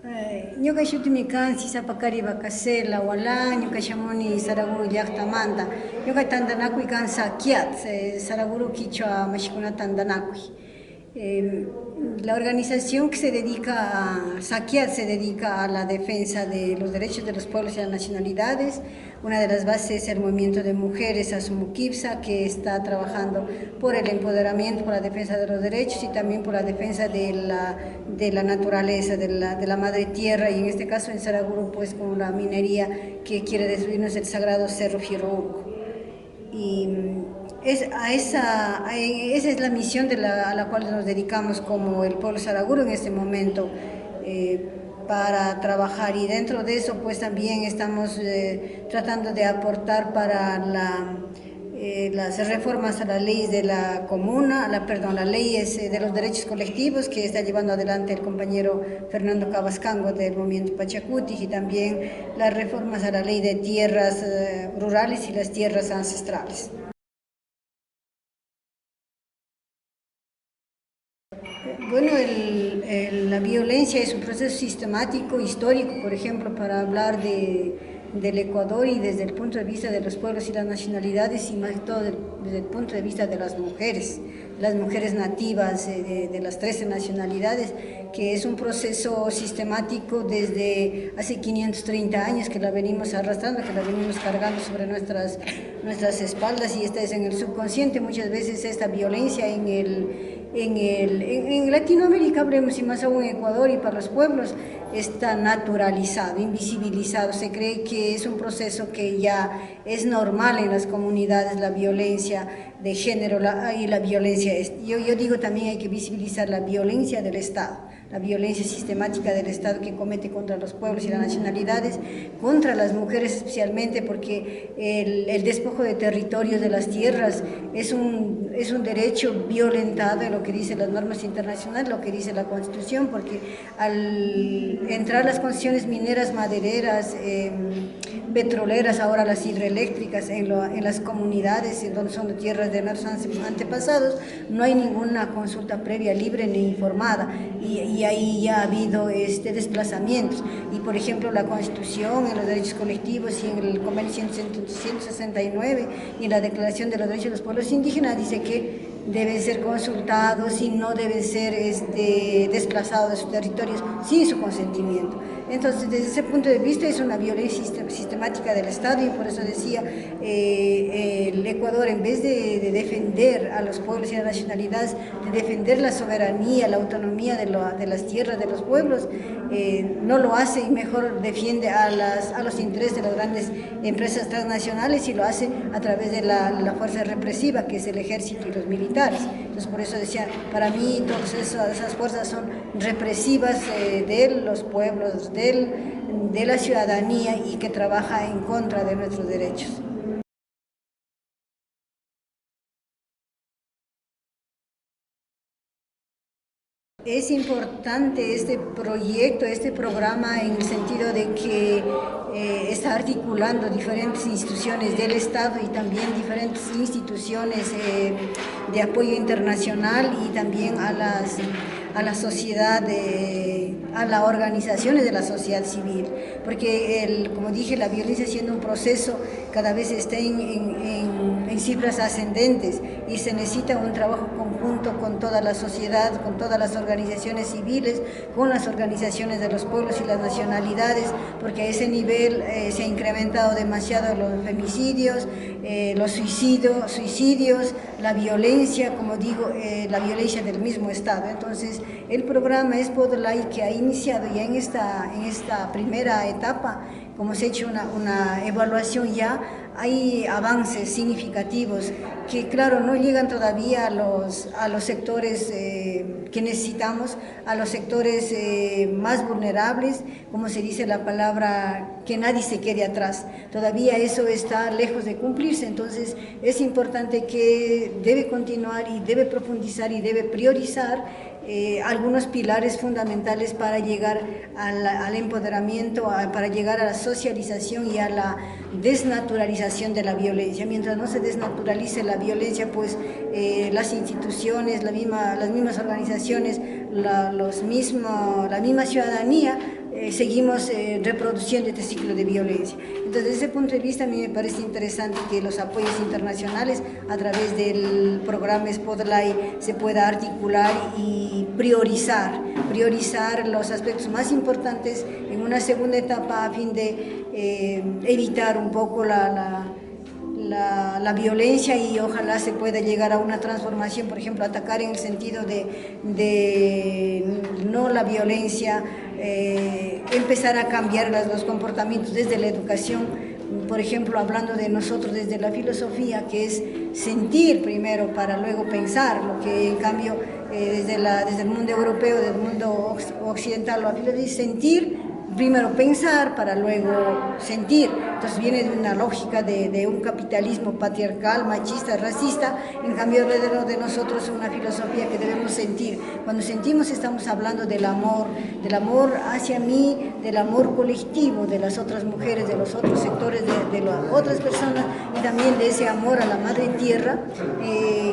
Ñuka shutimi kan Sisapakari Bakasela wala ñuka shamuni Saraguro llaqtamanta. Ñuka tandanakuy kan Sakiat, Saraguro Quichua Mashikuna tandanakuy. La organización que se dedica a Sakiat se dedica a la defensa de los derechos de los pueblos y las nacionalidades. Una de las bases es el movimiento de mujeres Asumukipsa, que está trabajando por el empoderamiento, por la defensa de los derechos y también por la defensa de la naturaleza, de la madre tierra, y en este caso en Saraguro pues con la minería que quiere destruirnos el sagrado Cerro Firourco. Y esa es la misión a la cual nos dedicamos como el pueblo Saraguro en este momento, para trabajar, y dentro de eso pues también estamos tratando de aportar para las reformas a las leyes de la comuna, las leyes de los derechos colectivos que está llevando adelante el compañero Fernando Cabascango del movimiento Pachacuti, y también las reformas a la ley de tierras rurales y las tierras ancestrales. Bueno, la violencia es un proceso sistemático, histórico, por ejemplo, para hablar del Ecuador, y desde el punto de vista de los pueblos y las nacionalidades, y más que todo desde el punto de vista de las mujeres nativas de las 13 nacionalidades, que es un proceso sistemático desde hace 530 años que la venimos arrastrando, que la venimos cargando sobre nuestras espaldas, y esta es en el subconsciente. Muchas veces esta violencia en Latinoamérica, hablemos, y más aún en Ecuador y para los pueblos, está naturalizado, invisibilizado. Se cree que es un proceso que ya es normal en las comunidades, la violencia de género y la violencia. Yo digo también hay que visibilizar la violencia del Estado, la violencia sistemática del Estado que comete contra los pueblos y las nacionalidades, contra las mujeres especialmente, porque el despojo de territorios de las tierras es un derecho violentado en lo que dicen las normas internacionales, lo que dice la Constitución, porque al entrar las concesiones mineras, madereras, petroleras, ahora las hidroeléctricas en las comunidades en donde son tierras de nuestros antepasados, no hay ninguna consulta previa, libre ni informada, y ahí ya ha habido desplazamientos. Y por ejemplo la Constitución, en los derechos colectivos y en el Convenio 169 y en la Declaración de los Derechos de los Pueblos Indígenas dice que deben ser consultados y no deben ser desplazados de sus territorios sin su consentimiento. Entonces, desde ese punto de vista es una violencia sistemática del Estado, y por eso decía, el Ecuador, en vez de defender a los pueblos y a las nacionalidades, de defender la soberanía, la autonomía de las tierras de los pueblos, no lo hace, y mejor defiende a los intereses de las grandes empresas transnacionales, y lo hace a través de la fuerza represiva, que es el ejército y los militares. Entonces, por eso decía, para mí todas esas fuerzas son represivas de los pueblos, de la ciudadanía, y que trabaja en contra de nuestros derechos. Es importante este proyecto, este programa, en el sentido de que está articulando diferentes instituciones del Estado y también diferentes instituciones de apoyo internacional, y también a la sociedad, a las organizaciones de la sociedad civil, porque como dije, la violencia, siendo un proceso, cada vez está en cifras ascendentes, y se necesita un trabajo conjunto con toda la sociedad, con todas las organizaciones civiles, con las organizaciones de los pueblos y las nacionalidades, porque a ese nivel se ha incrementado demasiado los femicidios, los suicidios, la violencia, como digo, la violencia del mismo Estado. Entonces, el programa es Podolay, que ha iniciado ya en esta primera etapa. Como se ha hecho una evaluación, ya hay avances significativos que, claro, no llegan todavía a los sectores que necesitamos, a los sectores más vulnerables, como se dice la palabra, que nadie se quede atrás. Todavía eso está lejos de cumplirse. Entonces es importante que debe continuar y debe profundizar y debe priorizar algunos pilares fundamentales para llegar al empoderamiento, para llegar a la socialización y a la desnaturalización de la violencia. Mientras no se desnaturalice la violencia, pues las instituciones, las mismas organizaciones, la misma ciudadanía seguimos reproduciendo este ciclo de violencia. Entonces, desde ese punto de vista, a mí me parece interesante que los apoyos internacionales a través del programa Spotlight se pueda articular y priorizar los aspectos más importantes en una segunda etapa a fin de evitar un poco la violencia y ojalá se pueda llegar a una transformación, por ejemplo, atacar en el sentido de no la violencia, empezar a cambiar los comportamientos desde la educación, por ejemplo, hablando de nosotros desde la filosofía, que es sentir primero para luego pensar, lo que en cambio desde el mundo europeo, del mundo occidental, la filosofía es sentir, primero pensar para luego sentir. Entonces viene de una lógica de un capitalismo patriarcal, machista, racista. En cambio alrededor de nosotros una filosofía que debemos sentir. Cuando sentimos estamos hablando del amor hacia mí, del amor colectivo de las otras mujeres, de los otros sectores, de las otras personas, y también de ese amor a la madre tierra,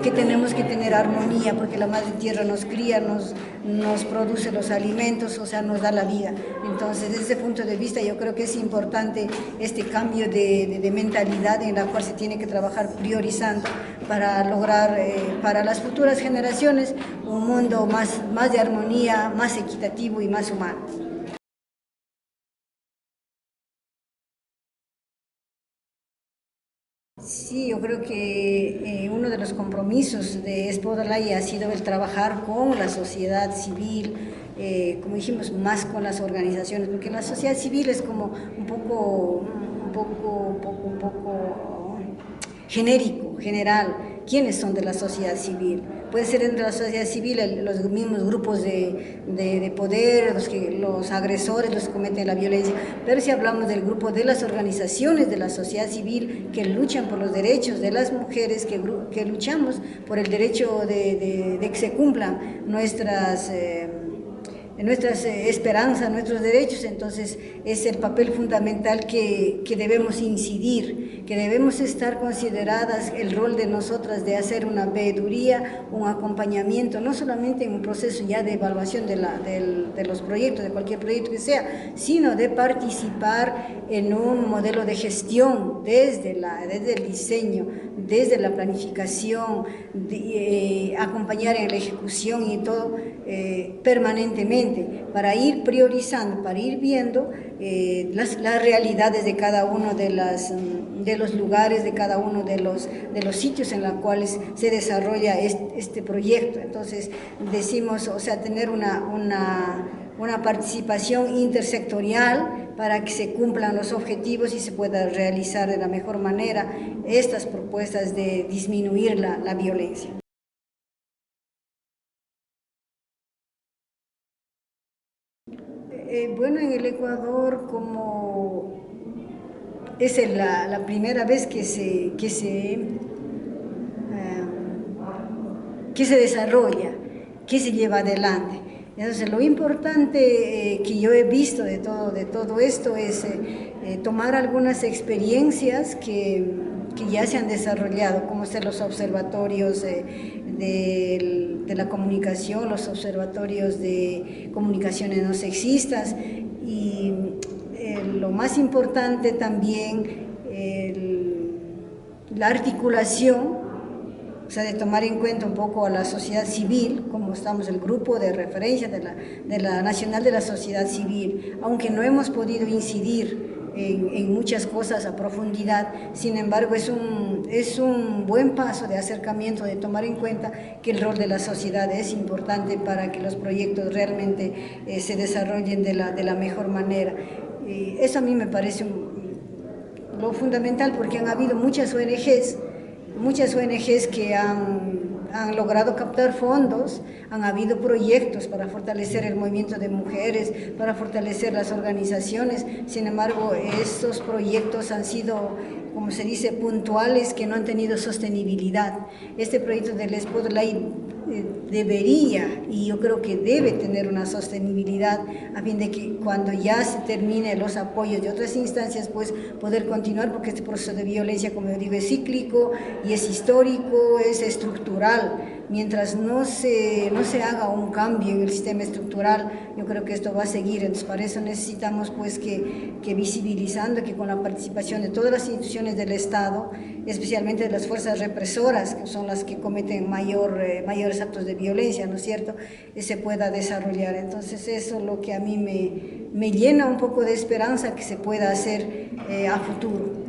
que tenemos que tener armonía, porque la madre tierra nos cría, nos produce los alimentos, o sea, nos da la vida. Entonces, desde ese punto de vista, yo creo que es importante este cambio de mentalidad en la cual se tiene que trabajar priorizando para lograr para las futuras generaciones un mundo más de armonía, más equitativo y más humano. Sí, yo creo que uno de los compromisos de Spotlight ha sido el trabajar con la sociedad civil, como dijimos, más con las organizaciones, porque la sociedad civil es como un poco genérico, general. ¿Quiénes son de la sociedad civil? Puede ser entre la sociedad civil los mismos grupos de poder, los agresores, los que cometen la violencia, pero si hablamos del grupo de las organizaciones de la sociedad civil que luchan por los derechos de las mujeres, que luchamos por el derecho de que se cumplan nuestras esperanzas, nuestros derechos, entonces es el papel fundamental que debemos incidir, que debemos estar consideradas el rol de nosotras de hacer una veeduría, un acompañamiento, no solamente en un proceso ya de evaluación de los proyectos, de cualquier proyecto que sea, sino de participar en un modelo de gestión desde el diseño, desde la planificación, acompañar en la ejecución y todo permanentemente, para ir priorizando, para ir viendo las realidades de cada uno de los lugares, de cada uno de los sitios en los cuales se desarrolla este proyecto. Entonces decimos, o sea, tener una participación intersectorial para que se cumplan los objetivos y se pueda realizar de la mejor manera estas propuestas de disminuir la violencia. Bueno, en el Ecuador, como es la primera vez que se desarrolla, que se lleva adelante. Entonces, lo importante que yo he visto de todo esto es tomar algunas experiencias que ya se han desarrollado, como ser los observatorios de la comunicación, los observatorios de comunicaciones no sexistas y lo más importante también la articulación, o sea, de tomar en cuenta un poco a la sociedad civil, como estamos el grupo de referencia de la Nacional de la Sociedad Civil, aunque no hemos podido incidir en muchas cosas a profundidad, sin embargo es un buen paso de acercamiento, de tomar en cuenta que el rol de la sociedad es importante para que los proyectos realmente se desarrollen de la mejor manera. Eso a mí me parece lo fundamental, porque han habido muchas ONGs que han logrado captar fondos, han habido proyectos para fortalecer el movimiento de mujeres, para fortalecer las organizaciones. Sin embargo, estos proyectos han sido, como se dice, puntuales, que no han tenido sostenibilidad. Este proyecto del Spotlight debería, y yo creo que debe tener una sostenibilidad a fin de que cuando ya se termine los apoyos de otras instancias, pues poder continuar, porque este proceso de violencia, como yo digo, es cíclico y es histórico, es estructural. Mientras no se haga un cambio en el sistema estructural, yo creo que esto va a seguir. Entonces, para eso necesitamos pues que visibilizando, que con la participación de todas las instituciones del Estado, especialmente de las fuerzas represoras, que son las que cometen mayores actos de violencia, ¿no es cierto?, se pueda desarrollar. Entonces, eso es lo que a mí me llena un poco de esperanza que se pueda hacer a futuro.